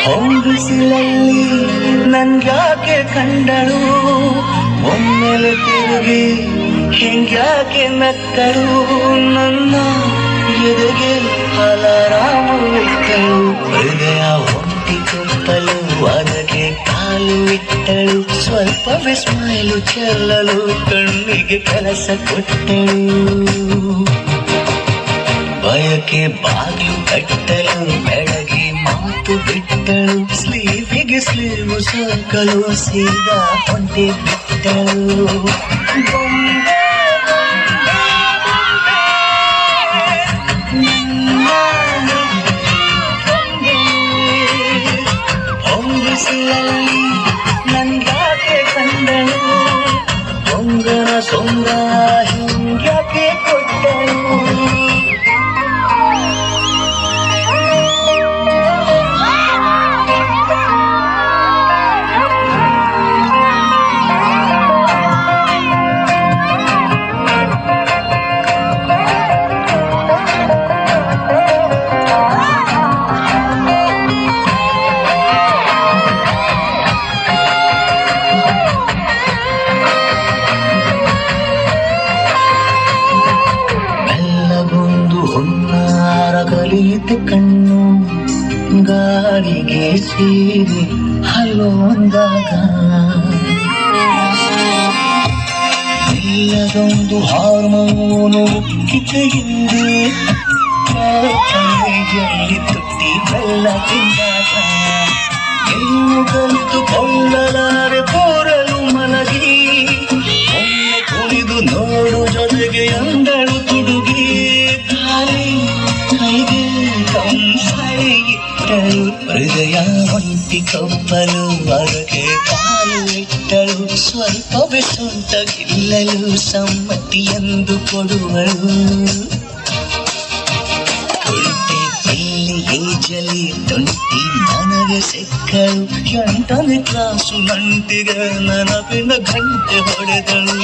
ಹೊಂಬಿಸಿಲಲ್ಲಿ ನನ್ಗ್ಯಾಕೆ ಕಂಡಳು ಒಮ್ಮೆಲೆ ತಿರುಗಿ ಹಿಂಗ್ಯಾಕೆ ನಕ್ಕಳು ನನ್ನ ಎದೆಗೆ ಅಲಾರಾಮು ಇಟ್ಟಳು ಹೃದಯ ಒಂಟಿ ಕುಂತಲು ಅದಕ್ಕೆ ಕಾಲು ಇಟ್ಟಳು ಸ್ವಲ್ಪವೇ ಸ್ಮೈಲು ಚೆಲ್ಲಲು ಕಣ್ಣಿಗೆ ಕೆಲಸ ಕೊಟ್ಟಳು ಬಯಕೆ ಬಾಗಿಲು ಕಟ್ಟಲು ಬೆಳಗ್ಗೆ ಮಾತು ಬಿಟ್ಟಳು ಸ್ಲೀವಿಗೆ ಸ್ಲೀವು ಸೋಕಲು ಸೀದಾ ಹೊಂಟೆ ಬಿಟ್ಟಳು ಹೊಂಬಿಸಿಲಲ್ಲಿ ನನ್ಗ್ಯಾಕೆ ಕಂಡಳು ಹೊಂಗನ ಸೊಂಗ ಹಿಂಗ್ಯಾಕೆ ಕೊಟ್ಟಳು ಕಲಿಯಿತು ಕಣ್ಣು ಗಾಳಿಗೆ ಸೇರಿ ಹಲೋ ಅಂದಾಗ ಇಲ್ಲದೊಂದು ಹಾರ್ಮೋನು ಕಿತೆಯಿಂದೆ ಕೈಯಲ್ಲಿ ತುಟ್ಟಿ ಬೆಲ್ಲ ತಿಂದಾಗ ಇನ್ನು ಕಲಿತುಕೊಳ್ಳಲಾರೆ ಕೋರಲು ಮಲಗಿ ಒಮ್ಮೆ ಕುಣಿದು ನೋಡು ಜೊತೆಗೆ ಅಂದಳು ತುಡುಗಿ ಕೈಗೆ ಕಂಸಾಳೆ ಇಟ್ಟಳು ಹೃದಯ ಒಂಟಿ ಕಪ್ಪಲು ಅದಕ್ಕೆ ಕಾಲು ಇಟ್ಟಳು ಸ್ವಲ್ಪವೇ ಸೊಂಟ ಗಿಲ್ಲಲು ಸಮ್ಮತಿ ಎಂದು ಕೊಡುವಳು ಉಲ್ಟೆ ಇಲ್ಲಿ ಏಜಲಿ ತುಂಟಿ ನನಗೆ ಸಿಕ್ಕಳು 8ನೇ ಕ್ಲಾಸು ನಂಟಿಗೆ ನೆನಪಿನ ಗಂಟೆ ಹೊಡೆದಳು